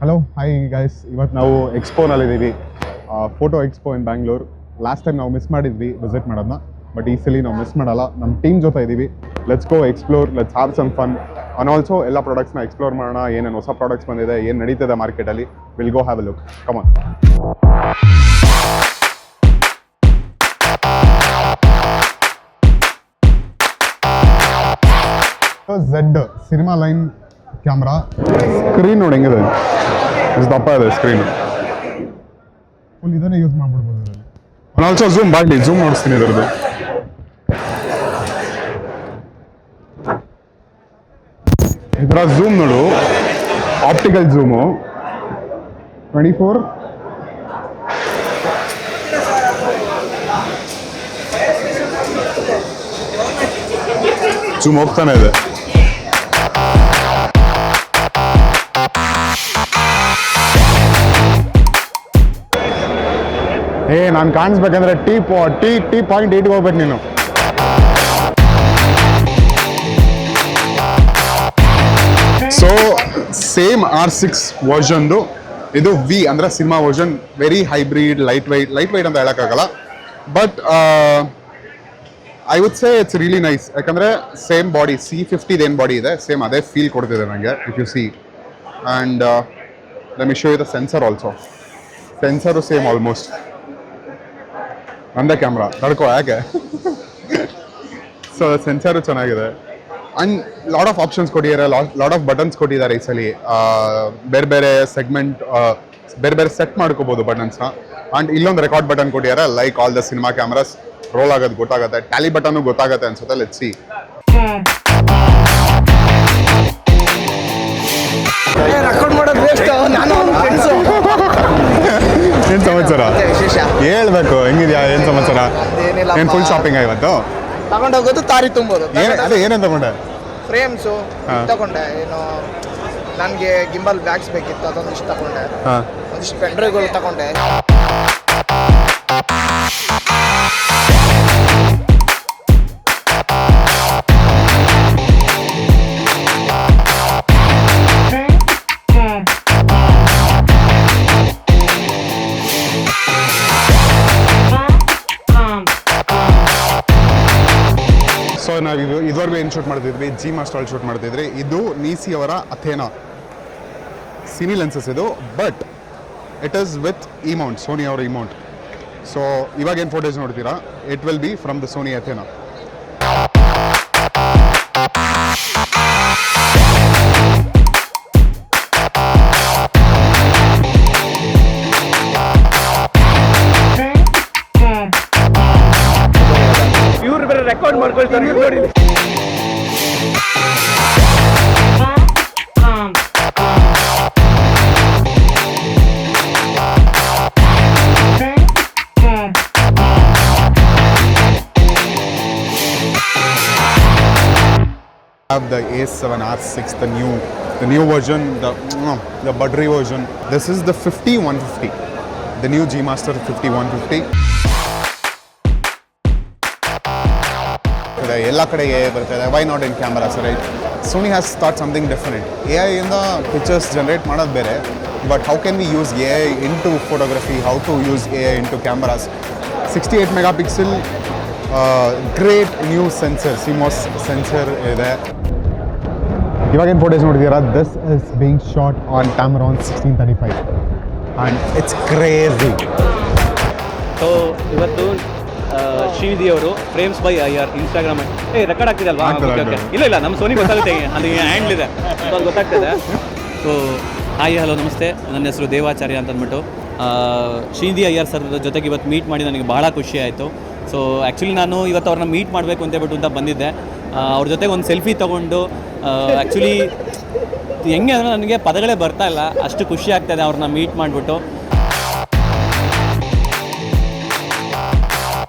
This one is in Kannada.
ಹಲೋ ಹಾಯ್ ಗೈಸ್, ಇವತ್ತು ನಾವು ಎಕ್ಸ್ಪೋನಲ್ಲಿದ್ದೀವಿ. Photo expo in Bangalore. Last time ನಾವು ಮಿಸ್ ಮಾಡಿದ್ವಿ ವಿಸಿಟ್ ಮಾಡೋದನ್ನ, ಬಟ್ ಈ ಸಲ ನಾವು ಮಿಸ್ ಮಾಡಲ್ಲ. ನಮ್ಮ ಟೀಮ್ ಜೊತೆ ಇದ್ದೀವಿ. Let's go explore, let's have some fun on also. ಎಲ್ಲ ಪ್ರಾಡಕ್ಟ್ಸ್ನ ಎಕ್ಸ್ಪ್ಲೋರ್ ಮಾಡೋಣ. ಏನೇನು ಹೊಸ ಪ್ರಾಡಕ್ಟ್ಸ್ ಬಂದಿದೆ, ಏನು ನಡೀತದೆ ಮಾರ್ಕೆಟಲ್ಲಿ, will go have a look. Come on. Z cinema line camera. Screen ನೋಡಿ ಹೆಂಗಿದೆ, ಇಷ್ಟು ದಪ್ಪ ಇದೆ ಸ್ಕ್ರೀನ್. ಫುಲ್ ಇದನ್ನೇ ಯೂಸ್ ಮಾಡ್ಬಿಡ್ಬೋದು ಇದರಲ್ಲಿ. ಆಲ್ಸೋ ಝೂಮ್ ಬಾಡ್ಲಿ ಝೂಮ್ ಮಾಡಿಸ್ತೀನಿ ಇದರದ್ದು. ಇದರ ಝೂಮ್ ನೋಡು, ಆಪ್ಟಿಕಲ್ ಝೂಮು 24. ಝೂಮ್ ಹೋಗ್ತಾನೆ ಇದೆ. ನಾನು ಕಾಣಿಸ್ಬೇಕಂದ್ರೆ ಟಿ ಪಾಯಿಂಟ್ 8 ಹೋಗ್ಬೇಕು ನೀನು. ಸೊ ಸೇಮ್ R6 ವರ್ಷನ್ದು ಇದು ವಿ ಅಂದರೆ cinema version. Very hybrid, lightweight ಅಂತ ಹೇಳೋಕ್ಕಾಗಲ್ಲ, but I would say it's really nice. ಯಾಕಂದರೆ ಸೇಮ್ ಬಾಡಿ C50 ಏನು ಬಾಡಿ ಇದೆ, ಸೇಮ್ ಅದೇ ಫೀಲ್ ಕೊಡ್ತಿದೆ ನನಗೆ. If you see and let me show you the sensor also. Sensor same almost. ನಂದೇ ಕ್ಯಾಮ್ರಾ ತಡ್ಕೋ ಯಾಕೆ. ಸೊ ಸೆನ್ಸರು ಚೆನ್ನಾಗಿದೆ ಆ್ಯಂಡ್ ಲಾಟ್ ಆಫ್ ಆಪ್ಷನ್ಸ್ ಕೊಟ್ಟಿದ್ದಾರೆ, ಲಾಟ್ ಆಫ್ ಬಟನ್ಸ್ ಕೊಟ್ಟಿದ್ದಾರೆ ಈ ಸಲ. ಬೇರೆ ಬೇರೆ ಸೆಗ್ಮೆಂಟ್, ಬೇರೆ ಬೇರೆ ಸೆಟ್ ಮಾಡ್ಕೋಬೋದು ಬಟನ್ಸ್ನ. ಆ್ಯಂಡ್ ಇಲ್ಲೊಂದು ರೆಕಾರ್ಡ್ ಬಟನ್ ಕೊಟ್ಟಿದ್ದಾರೆ, like all the cinema cameras. Roll ಆಗೋದು ಗೊತ್ತಾಗುತ್ತೆ, ಟ್ಯಾಲಿ ಬಟನ್ನು ಗೊತ್ತಾಗುತ್ತೆ ಅನ್ಸುತ್ತೆ. Let's see. ಏನ್ ಸಮಾಚಾರ? ಹೇಳ್ಬೇಕು, ಹೆಂಗಿದ್ಯಾ? ಏನ್ ಸಮಾಚಾರ? ಏನ್ ಫುಲ್ ಶಾಪಿಂಗ್ ಇವತ್ತು? ತಗೊಂಡೋಗೋದು, ತಾರಿ ತುಂಬೋದು. ಅದೇ ಏನೇನು ತಗೊಂಡೆ? ಫ್ರೇಮ್ಸು ತಗೊಂಡೆ. ಏನು ನನಗೆ ಗಿಂಬಲ್ ಬ್ಯಾಗ್ಸ್ ಬೇಕಿತ್ತು, ಅದೊಂದಿಷ್ಟು ತಗೊಂಡೆ. ಒಂದಿಷ್ಟು ಪೆಂಡ್ರೈವ್ಗಳು ತಗೊಂಡೆ. ಸೊ ನಾವು ಇದುವರೆಗೂ ಏನು ಶೂಟ್ ಮಾಡ್ತಿದ್ವಿ, ಜಿ ಮಾಸ್ಟರ್ ಶೂಟ್ ಮಾಡ್ತಿದ್ವಿ. ಇದು ನೀಸಿ ಅವರ ಅಥೇನಾ ಸಿನಿ ಲೆನ್ಸಸ್ ಇದು, but it is with E mount, Sony ಅವರ ಇಮೌಂಟ್. ಸೊ ಇವಾಗ ಏನು ಫೋಟೋಸ್ ನೋಡ್ತೀರಾ, it will be from the Sony Athena. ಇವ್ರು ಬೇರೆ ರೆಕಾರ್ಡ್ ಮಾಡ್ಕೊಳ್ತಾರೆ ನೋಡಿ. Have the A7 R6, the new version, the Budry version. This is the 50-150, the new G Master 50-150. ಎಲ್ಲ ಕಡೆ AI ಬರ್ತದೆ. Why not in cameras, right? Sony has thought something different. AI ಇಂದ ಪಿಕ್ಚರ್ಸ್ ಜನರೇಟ್ ಮಾಡೋದು ಬೇರೆ, but how can we use AI into photography, how to use AI into cameras. 68 megapixel great new sensor, CMOS sensor ಇದೆ. ಇವಾಗೇನು ಫೋಟೋಸ್ ನೋಡಿದ್ದೀರಾ, this is being shot on Tamron 1635 and it's crazy. So ಇವತ್ತು ಶ್ರೀನಿಧಿ ಅವರು frames by IR Instagram record ಆಗ್ತಿದಲ್ವಾ? ಇಲ್ಲ ನಮ್ಮ ಸೋನಿ ಗೊತ್ತಾಗುತ್ತೆ, ಅದು ಹ್ಯಾಂಡ್ಲ್ ಇದೆ, ಸೊ ಅದು ಗೊತ್ತಾಗ್ತದೆ. ಸೊ ಹಾಯ್ ಹಲೋ ನಮಸ್ತೆ, ನನ್ನ ಹೆಸರು ದೇವಾಚಾರ್ಯ ಅಂತ ಅಂದ್ಬಿಟ್ಟು. ಶ್ರೀನಿಧಿ IR ಸರ್ ಜೊತೆಗೆ ಇವತ್ತು ಮೀಟ್ ಮಾಡಿ ನನಗೆ ಭಾಳ ಖುಷಿ ಆಯಿತು. ಸೊ ಆ್ಯಕ್ಚುಲಿ ನಾನು ಇವತ್ತು ಅವ್ರನ್ನ ಮೀಟ್ ಮಾಡಬೇಕು ಅಂತ ಬಂದಿದ್ದೆ. ಅವ್ರ ಜೊತೆಗೆ ಒಂದು ಸೆಲ್ಫಿ ತೊಗೊಂಡು ಆ್ಯಕ್ಚುಲಿ ಹೆಂಗೆ ಅಂದರೆ ನನಗೆ ಪದಗಳೇ ಬರ್ತಾ ಇಲ್ಲ, ಅಷ್ಟು ಖುಷಿ ಆಗ್ತಾಯಿದೆ ಅವ್ರನ್ನ ಮೀಟ್ ಮಾಡಿಬಿಟ್ಟು.